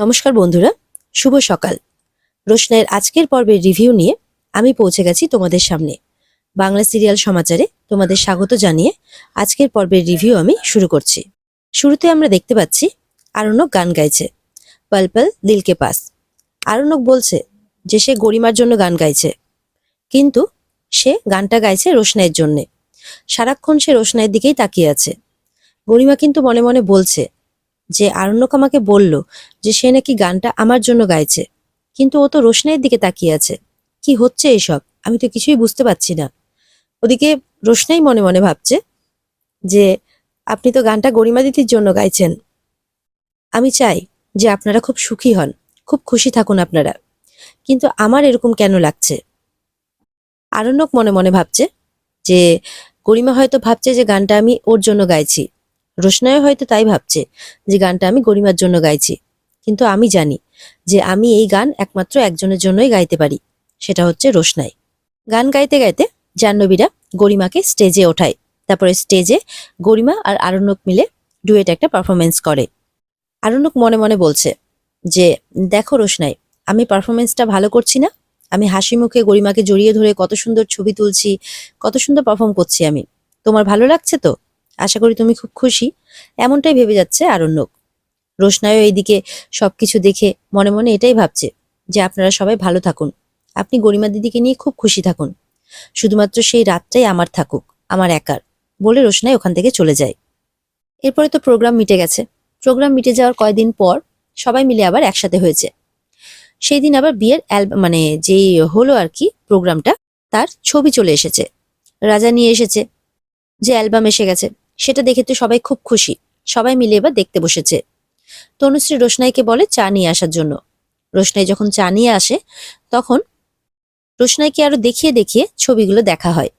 নমস্কার বন্ধুরা, শুভ সকাল। রোশনাইয়ের আজকের পর্বের রিভিউ নিয়ে আমি পৌঁছে গেছি তোমাদের সামনে। বাংলা সিরিয়াল সমাচারে তোমাদের স্বাগত জানিয়ে আজকের পর্বের রিভিউ আমি শুরু করছি। শুরুতে আমরা দেখতে পাচ্ছি আরণ্যক গান গাইছে, পল পল দিল কে পাস। আরণ্যক বলছে যে সে গরিমার জন্য গান গাইছে, কিন্তু সে গানটা গাইছে রোশনাইয়ের জন্যে। সারাক্ষণ সে রোশনাইয়ের দিকেই তাকিয়ে আছে। গরিমা কিন্তু মনে মনে বলছে যে আরণ্যক আমাকে বলল যে সে নাকি গানটা আমার জন্য গাইছে, কিন্তু ও তো রোশনাইয়ের দিকে তাকিয়ে আছে। কি হচ্ছে এসব? আমি তো কিছুই বুঝতে পারছি না। ওদিকে রোশনাই মনে মনে ভাবছে যে আপনি তো গানটা গরিমা দিদির জন্য গাইছেন। আমি চাই যে আপনারা খুব সুখী হন, খুব খুশি থাকুন আপনারা, কিন্তু আমার এরকম কেন লাগছে? আরণ্যক মনে মনে ভাবছে যে গরিমা হয়তো ভাবছে যে গানটা আমি ওর জন্য গাইছি, রোশনাইও হয়তো তাই ভাবছে যে গানটা আমি গরিমার জন্য গাইছি, কিন্তু আমি জানি যে আমি এই গান একমাত্র একজনের জন্যই গাইতে পারি, সেটা হচ্ছে রোশনাই। গান গাইতে গাইতে জাহ্নবীরা গরিমাকে স্টেজে ওঠায়। তারপরে স্টেজে গরিমা আর আরণ্যক মিলে ডুয়েট একটা পারফরমেন্স করে। আরণ্যক মনে মনে বলছে যে দেখো রোশনাই, আমি পারফরমেন্সটা ভালো করছি না? আমি হাসি মুখে গরিমাকে জড়িয়ে ধরে কত সুন্দর ছবি তুলছি, কত সুন্দর পারফর্ম করছি আমি। তোমার ভালো লাগছে তো? আশা করি তুমি খুব খুশি। এমনটাই ভেবে যাচ্ছে আরণ্যক। রোশনাইও এইদিকে সবকিছু দেখে মনে মনে এটাই ভাবছে যে আপনারা সবাই ভালো থাকুন, আপনি গরিমা দিদিকে নিয়ে খুব খুশি থাকুন, শুধুমাত্র সেই রাতটাই আমার থাকুক, আমার একার, বলে রোশনাই ওখান থেকে চলে যায়। এরপরে তো প্রোগ্রাম মিটে গেছে। প্রোগ্রাম মিটে যাওয়ার কয়েকদিন পর সবাই মিলে আবার একসাথে হয়েছে। সেই দিন আবার বিয়ের মানে যেই হলো আর কি প্রোগ্রামটা, তার ছবি চলে এসেছে। রাজা নিয়ে এসেছে যে অ্যালবাম এসে গেছে, সেটা দেখে তো সবাই খুব খুশি। সবাই মিলে এবার দেখতে বসেছে। তনুশ্রী রোশনাইকে বলে চা নিয়ে আসার জন্য। রোশনাই যখন চা নিয়ে আসে, তখন রোশনাইকে আরো দেখিয়ে দেখিয়ে ছবিগুলো দেখা হয়।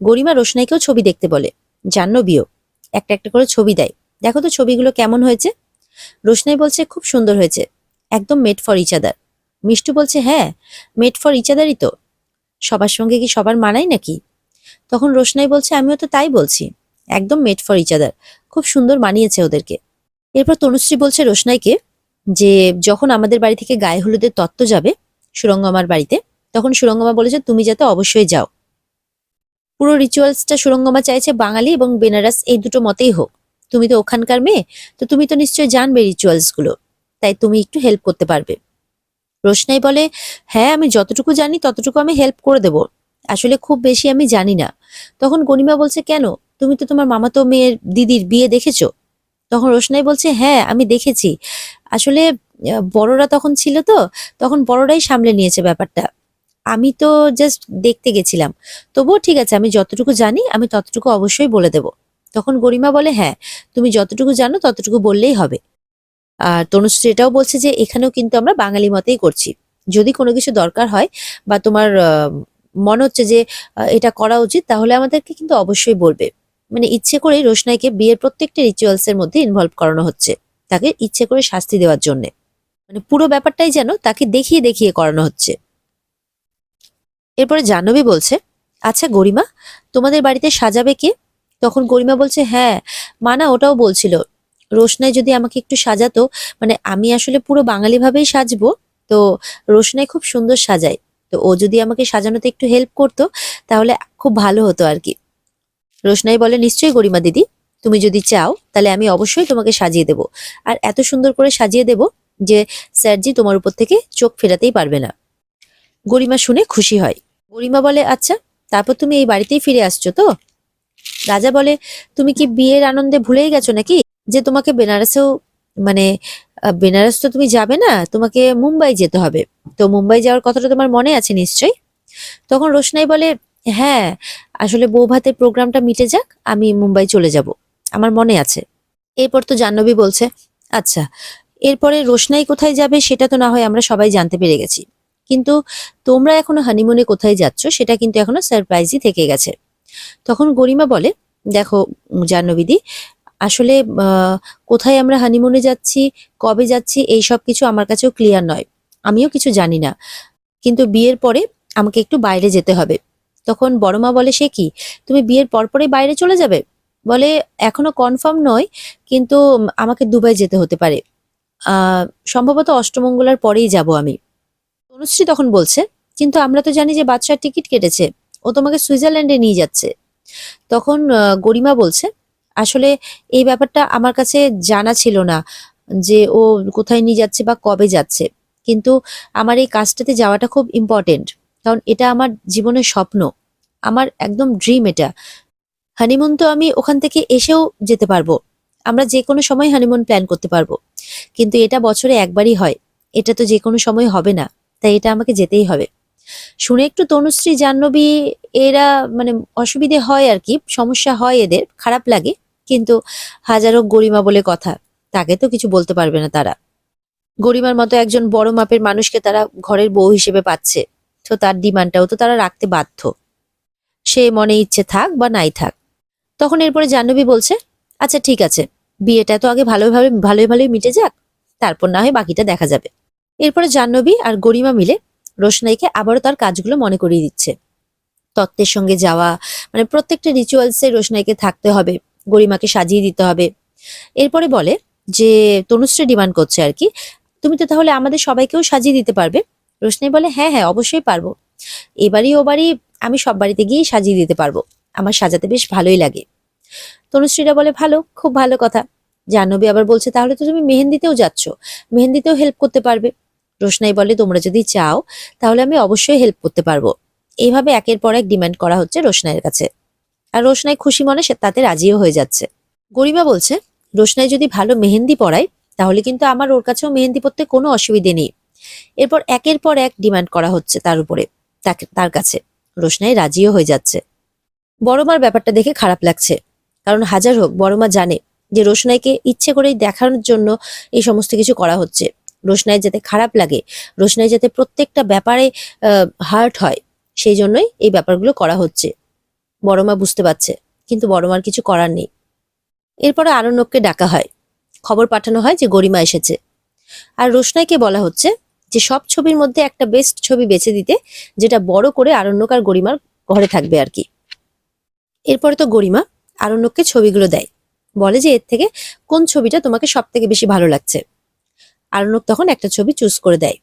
গরিমা রোশনাইকেও ছবি দেখতে বলে, জাহ্নবীও একটা একটা করে ছবি দেয়, দেখো তো ছবিগুলো কেমন হয়েছে। রোশনাই বলছে খুব সুন্দর হয়েছে, একদম made for each other. Mishtu বলছে হ্যাঁ, মেড ফর ইচ আদারই তো, সবার সঙ্গে কি সবার মানায় নাকি? তখন রোশনাই বলছে আমিও তো তাই বলছি, একদম মেড ফর ইচ আদার, খুব সুন্দর মানিয়েছে ওদেরকে। এরপর তনুশ্রী বলছে রোশনাইকে যে যখন আমাদের বাড়ি থেকে গায়ে হলুদের তত্ত্ব যাবে সুরঙ্গমার বাড়িতে, তখন সুরঙ্গমা বলেছে তুমি যাতে অবশ্যই যাও। পুরো রিচুয়ালসটা সুরঙ্গমা চাইছে বাঙালি এবং বেনারস এই দুটো মতেই হোক। তুমি তো ওখানকার মেয়ে, তো তুমি তো নিশ্চয়ই জানবে রিচুয়ালস গুলো, তাই তুমি একটু হেল্প করতে পারবে। রোশনাই বলে হ্যাঁ, আমি যতটুকু জানি ততটুকু আমি হেল্প করে দেব, আসলে খুব বেশি আমি জানি না। তখন গরিমা বলছে কেন, তুমি তো তোমার মামাতো মেয়ের দিদির বিয়ে দেখেছো? তখন রোশনাই বলছে হ্যাঁ, আমি দেখেছি। আসলে বড়রা তখন ছিল, তো তখন বড়রাই সামলে নিয়েছে ব্যাপারটা, আমি তো জাস্ট দেখতে গেছিলাম। তবুও ঠিক আছে, আমি যতটুকু জানি আমি ততটুকু অবশ্যই বলে দেব। তখন গরিমা বলে হ্যাঁ, তুমি যতটুকু জানো ততটুকু বললেই হবে। আর তনুশ্রী এটাও বলছে যে এখানেও কিন্তু আমরা বাঙালি মতেই করছি, যদি কোনো কিছু দরকার হয় বা তোমার মনে হচ্ছে যে এটা করা উচিত, তাহলে আমাদেরকে কিন্তু অবশ্যই বলবে। মানে ইচ্ছে করেই রোশনাইকে বিয়ের প্রত্যেকটা রিচুয়ালস এর মধ্যে ইনভলভ করানো হচ্ছে, তাকে ইচ্ছে করে শাস্তি দেওয়ার জন্য। মানে পুরো ব্যাপারটাই যেন তাকে দেখিয়ে দেখিয়ে করানো হচ্ছে। এরপরে জাহ্নবী বলছে আচ্ছা গরিমা, তোমাদের বাড়িতে সাজাবে কে? তখন গরিমা বলছে হ্যাঁ, মানা ওটাও বলছিল রোশনাই যদি আমাকে একটু সাজাতো, মানে আমি আসলে পুরো বাঙালি ভাবেই সাজবো, তো রোশনাই খুব সুন্দর সাজায়, তো ও যদি আমাকে সাজানোতে একটু হেল্প করতো তাহলে খুব ভালো হতো আর কি। রোশনাই বলে নিশ্চয়ই গরিমা দিদি, তুমি যদি চাও তাহলে আমি অবশ্যই তোমাকে সাজিয়ে দেব, আর এত সুন্দর করে সাজিয়ে দেব যে স্যারজি তোমার উপর থেকে চোখ ফেরাতেই পারবে না। গরিমা শুনে খুশি হয়। গরিমা বলে আচ্ছা, তারপর তুমি এই বাড়িতেই ফিরে আসছো তো? রাজা বলে তুমি কি বিয়ের আনন্দে ভুলেই গেছো নাকি যে তোমাকে বেনারসেও, মানে বেনারস তো তুমি যাবে না, তোমাকে মুম্বাই যেতে হবে, তো মুম্বাই যাওয়ার কথাটা তোমার মনে আছে নিশ্চয়ই? তখন রোশনাই বলে হ্যাঁ, আসলে বৌভাতের প্রোগ্রামটা মিটে যাক, আমি মুম্বাই চলে যাব, আমার মনে আছে। এরপর তো জাহ্নবী বলছে আচ্ছা, এরপরে রোশনাই কোথায় যাবে সেটা তো না হয় আমরা সবাই জানতে পেরে গেছি, কিন্তু তোমরা এখনো হানিমুনে কোথায় যাচ্ছ সেটা কিন্তু এখনো সারপ্রাইজই থেকে গেছে। তখন গরিমা বলে দেখো জাহ্নবীদি, আসলে কোথায় আমরা হানিমুনে যাচ্ছি, কবে যাচ্ছি, এই সব কিছু আমার কাছেও ক্লিয়ার নয়, আমিও কিছু জানি না, কিন্তু বিয়ের পরে আমাকে একটু বাইরে যেতে হবে। তখন বড়মা বলে সে কি, তুমি বিয়ের পরপরই বাইরে চলে যাবে? বলে এখনো কনফার্ম নয়, কিন্তু আমাকে দুবাই যেতে হতে পারে। সম্ভবত অষ্টমঙ্গলার পরেই যাব আমি। তনুশ্রী তখন বলছে, কিন্তু আমরা তো জানি যে বাদশার টিকিট কেটেছে, ও তোমাকে সুইজারল্যান্ডে নিয়ে যাচ্ছে। তখন গরিমা বলছে, আসলে এই ব্যাপারটা আমার কাছে জানা ছিল না যে ও কোথায় নিয়ে যাচ্ছে বা কবে যাচ্ছে, কিন্তু আমার এই কাজটাতে যাওয়াটা খুব ইম্পর্টেন্ট, কারণ এটা আমার জীবনের স্বপ্ন, আমার একদম ড্রিম এটা। হানিমুন তো আমি ওখান থেকে এসেও যেতে পারবো, আমরা যে কোনো সময় হানিমুন প্ল্যান করতে পারবো, কিন্তু এটা বছরে একবারই হয়, এটা তো যে কোনো সময় হবে না, তাই এটা আমাকে যেতেই হবে। শুনে একটু তনুশ্রী, জাহ্নবী এরা মানে অসুবিধে হয় আর কি, সমস্যা হয়, এদের খারাপ লাগে, কিন্তু হাজার হোক গরিমা বলে কথা, তাকে তো কিছু বলতে পারবে না তারা। গরিমার মতো একজন বড় মাপের মানুষকে তারা ঘরের বউ হিসেবে পাচ্ছে, তো তার ডিমান্ডটাও তো তারা রাখতে বাধ্য, সে মনে ইচ্ছে থাক বা নাই থাক। তখন এরপরে জাহ্নবী বলছে, আচ্ছা ঠিক আছে, বিয়েটা তো আগে ভালোই মিটে যাক, তারপর না হয় বাকিটা দেখা যাবে। এরপরে জাহ্নবী আর গরিমা মিলে রোশনাইকে আবারও তার কাজগুলো মনে করিয়ে দিচ্ছে। তত্ত্বের সঙ্গে যাওয়া, মানে প্রত্যেকটা রিচুয়ালসে রোশনাইকে থাকতে হবে, গরিমাকে সাজিয়ে দিতে হবে। এরপরে বলে যে তনুশ্রী ডিমান্ড করছে আর কি, তুমি তো তাহলে আমাদের সবাইকেও সাজিয়ে দিতে পারবে। রোশনাই বলে, হ্যাঁ হ্যাঁ অবশ্যই পারবো, এবারই ও বাড়ি, আমি সব বাড়িতে গিয়েই সাজিয়ে দিতে পারবো, আমার সাজাতে বেশ ভালোই লাগে। তনুশ্রীরা বলে, ভালো, খুব ভালো কথা। জাহ্নবী আবার বলছে, তাহলে তো তুমি মেহেন্দিতেও যাচ্ছ, মেহেন্দিতেও হেল্প করতে পারবে। রোশনাই বলে, তোমরা যদি চাও তাহলে আমি অবশ্যই হেল্প করতে পারবো। এইভাবে একের পর এক ডিমান্ড করা হচ্ছে রোশনাইয়ের কাছে, আর রোশনাই খুশি মনে সে তাতে রাজিও হয়ে যাচ্ছে। গরিমা বলছে, রোশনাই যদি ভালো মেহেন্দি পরায় তাহলে কিন্তু আমার ওর কাছেও মেহেন্দি পরতে কোনো অসুবিধে নেই। এরপর একের পর এক ডিমান্ড করা হচ্ছে তার উপরে, তার কাছে। রোশনাই রাজিও হয়ে যাচ্ছে। বড়মার ব্যাপারটা দেখে খারাপ লাগছে, কারণ হাজার হোক বড়মা জানে যে রোশনাইকে ইচ্ছে করেই দেখানোর জন্য এই সমস্ত কিছু করা হচ্ছে, রোশনাই যাতে খারাপ লাগে, রোশনাই যাতে প্রত্যেকটা ব্যাপারে হার্ট হয়, সেই জন্যই এই ব্যাপারগুলো করা হচ্ছে। বড়মা বুঝতে পারছে, কিন্তু বড়মার কিছু করার নেই। এরপরে আরণ্যককে ডাকা হয়, খবর পাঠানো হয় যে গরিমা এসেছে, আর রোশনাইকে বলা হচ্ছে যে সব ছবির মধ্যে একটা বেস্ট ছবি বেছে দিতে, যেটা বড় করে আরণ্যক আর গরিমার ঘরে থাকবে আর কি। এরপরে তো গরিমা আরণ্যককে ছবিগুলো দেয়, বলে যে এর থেকে কোন ছবিটা তোমাকে সব থেকে বেশি ভালো লাগছে। আরণ্যক তখন একটা ছবি চুজ করে দেয়,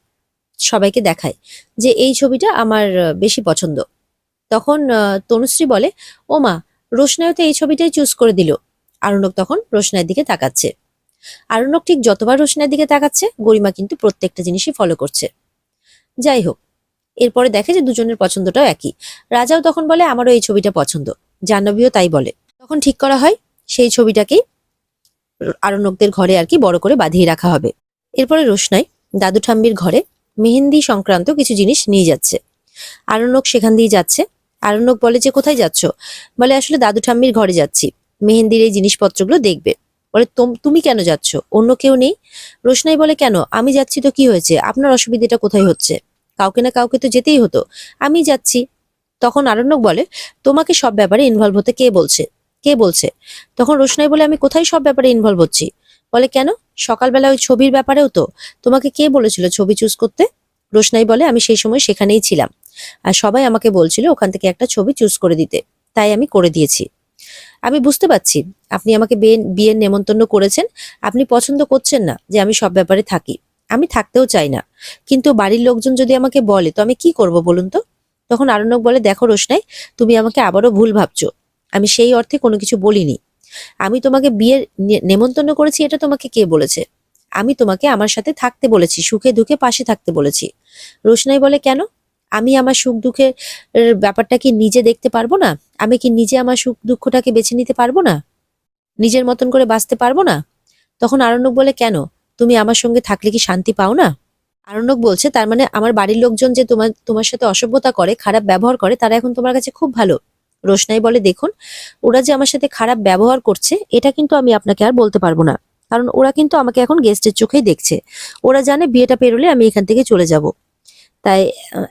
সবাইকে দেখায় যে এই ছবিটা আমার বেশি পছন্দ। তখন তনুশ্রী বলে, ও মা, রোশনাইও তো এই ছবিটাই চুজ করে দিল। আরণ্যক তখন রোশনাইয়ের দিকে তাকাচ্ছে, আরণ্যক ঠিক যতবার রোশনাইয়ের দিকে তাকাচ্ছে, গরিমা কিন্তু প্রত্যেকটা জিনিসই ফলো করছে। যাই হোক, এরপরে দেখে যে দুজনের পছন্দটাও একই। রাজাও তখন বলে, আমারও এই ছবিটা পছন্দ। জাহ্নবীও তাই বলে। তখন ঠিক করা হয় সেই ছবিটাকেই আরণ্যকদের ঘরে আর কি বড় করে বাঁধিয়ে রাখা হবে। এরপরে রোশনাই দাদু ঠাম্মির ঘরে মেহেন্দি সংক্রান্ত কিছু জিনিস নিয়ে যাচ্ছে। আরণ্যক সেখান দিয়ে যাচ্ছে। আরণ্যক বলে যে, কোথায় যাচ্ছ? বলে, আসলে দাদু ঠাম্মির ঘরে যাচ্ছি, মেহেন্দির এই জিনিসপত্রগুলো দেখবে। বলে, তুমি কেন যাচ্ছ? অন্য কেউ নেই? রোশনাই বলে, কেন, আমি যাচ্ছি তো কি হয়েছে, আপনার অসুবিধাটা কোথায় হচ্ছে? কাউকে না কাউকে তো যেতেই হতো, আমি যাচ্ছি। তখন আরণ্যক বলে, তোমাকে সব ব্যাপারে ইনভলভ হতে কে বলছে? কে বলছে? তখন রোশনাই বলে, আমি কোথায় সব ব্যাপারে ইনভলভ হচ্ছি? বলে, কেন, সকালবেলা ওই ছবির ব্যাপারেও তো তোমাকে কে বলেছিল ছবি চুজ করতে? রোশনাই বলে, আমি সেই সময় সেখানেই ছিলাম, আর সবাই আমাকে বলছিল ওখান থেকে একটা ছবি চুজ করে দিতে, তাই আমি করে দিয়েছি। আমি বুঝতে পারছি আপনি আমাকে বিয়ের নেমন্তন্ন করেছেন, আপনি পছন্দ করছেন না যে আমি সব ব্যাপারে থাকি, আমি থাকতেও চাই না, কিন্তু বাড়ির লোকজন যদি আমাকে বলে তো আমি কি করব বলুন তো? তখন আরণ্যক বলে, দেখো রোশনাই, তুমি আমাকে আবারও ভুল ভাবছো, আমি সেই অর্থে কোনো কিছু বলিনি। আমি তোমাকে বিয়ের নেমন্তন্ন করেছি, এটা তোমাকে কে বলেছে? আমি তোমাকে আমার সাথে থাকতে বলেছি, সুখে দুঃখে পাশে থাকতে বলেছি। রোশনাই বলে, কেন, আমি আমার সুখ দুঃখের ব্যাপারটা কি নিজে দেখতে পারবো না? আমি কি নিজে আমার সুখ দুঃখটাকে বেছে নিতে পারবো না? নিজের মতন করে বাঁচতে পারবো না? তখন আরণ্যক বলে, কেন, তুমি আমার সঙ্গে থাকলে কি শান্তি পাও না? আরণ্যক বলছে, তার মানে আমার বাড়ির লোকজন যে তোমার সাথে অসভ্যতা করে, খারাপ ব্যবহার করে, তারা এখন তোমার কাছে খুব ভালো। রোশনাই বলে, দেখুন, ওরা যে আমার সাথে খারাপ ব্যবহার করছে এটা কিন্তু আমি আপনাকে আর বলতে পারবো না, কারণ ওরা কিন্তু আমাকে এখন গেস্টের চোখেই দেখছে। ওরা জানে বিয়েটা পেরোলে আমি এখান থেকে চলে যাব, তাই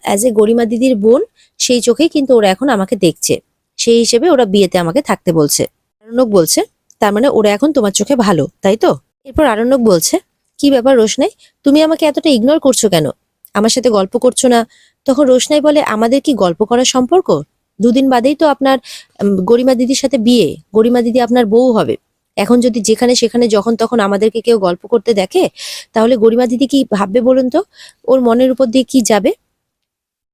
অ্যাজ এ গরিমা দিদির বোন সেই চোখেই কিন্তু ওরা এখন আমাকে দেখছে, সেই হিসেবে ওরা বিয়েতে আমাকে থাকতে বলছে। আরণ্যক বলছে, তার মানে ওরা এখন তোমার চোখে ভালো, তাই তো? এরপর আরণ্যক বলছে, কি ব্যাপার রোশনাই, তুমি আমাকে এতটা ইগনোর করছো কেন, আমার সাথে গল্প করছো না? তখন রোশনাই বলে, আমাদের কি গল্প করার সম্পর্ক? দুদিন বাদেই তো আপনার গরিমা দিদির সাথে বিয়ে, গরিমা দিদি আপনার বউ হবে, এখন যদি যেখানে সেখানে যখন তখন আমাদেরকে কেউ গল্প করতে দেখে, তাহলে গরিমা দিদি কি ভাববে বলুন তো? ওর মনের উপর দিয়ে কি যাবে?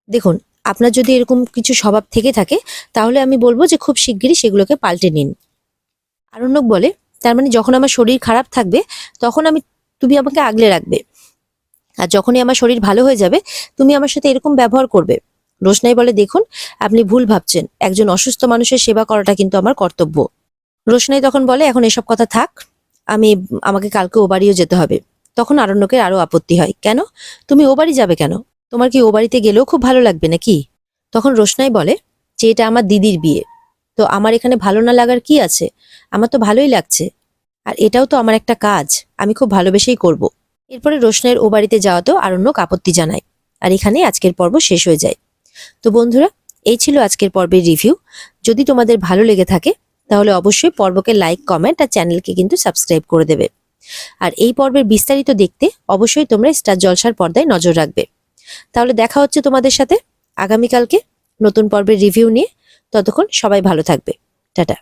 দেখুন, আপনার যদি এরকম কিছু স্বভাব থেকে থাকে, তাহলে আমি বলবো যে খুব শিগগিরই সেগুলোকে পাল্টে নিন। আরণ্যক বলে, তার মানে যখন আমার শরীর খারাপ থাকবে তখন তুমি আমাকে আগলে রাখবে, আর যখনই আমার শরীর ভালো হয়ে যাবে তুমি আমার সাথে এরকম ব্যবহার করবে। রোশনাই বলে, দেখুন আপনি ভুল ভাবছেন, একজন অসুস্থ মানুষের সেবা করাটা কিন্তু আমার কর্তব্য। রোশনাই তখন বলে, এখন এসব কথা থাক, আমাকে কালকে ও বাড়িও যেতে হবে। তখন আরণ্যকের আরো আপত্তি হয়, কেন? তুমি ও বাড়ি যাবে কেন? তোমার কি ও বাড়িতে গেলেও খুব ভালো লাগবে নাকি? তখন রোশনাই বলে যে এটা আমার দিদির বিয়ে, তো আমার এখানে ভালো না লাগার কি আছে? আমার তো ভালোই লাগছে, আর এটাও তো আমার একটা কাজ, আমি খুব ভালোবেসেই করব। এরপরে রোশনাইয়ের ও বাড়িতে যাওয়াতেও আরণ্যক আপত্তি জানায়, আর এখানেই আজকের পর্ব শেষ হয়ে যায়। তো বন্ধুরা, এই ছিল আজকের পর্বের রিভিউ। যদি তোমাদের ভালো লেগে থাকে তাহলে অবশ্যই পর্বকে লাইক, কমেন্ট আর চ্যানেলকে কিন্তু সাবস্ক্রাইব করে দেবে। আর এই পর্বের বিস্তারিত দেখতে অবশ্যই তোমরা স্টার জলসার পর্দায় নজর রাখবে। তাহলে দেখা হচ্ছে তোমাদের সাথে আগামীকালকে নতুন পর্বের রিভিউ নিয়ে। ততক্ষণ সবাই ভালো থাকবে। টাটা।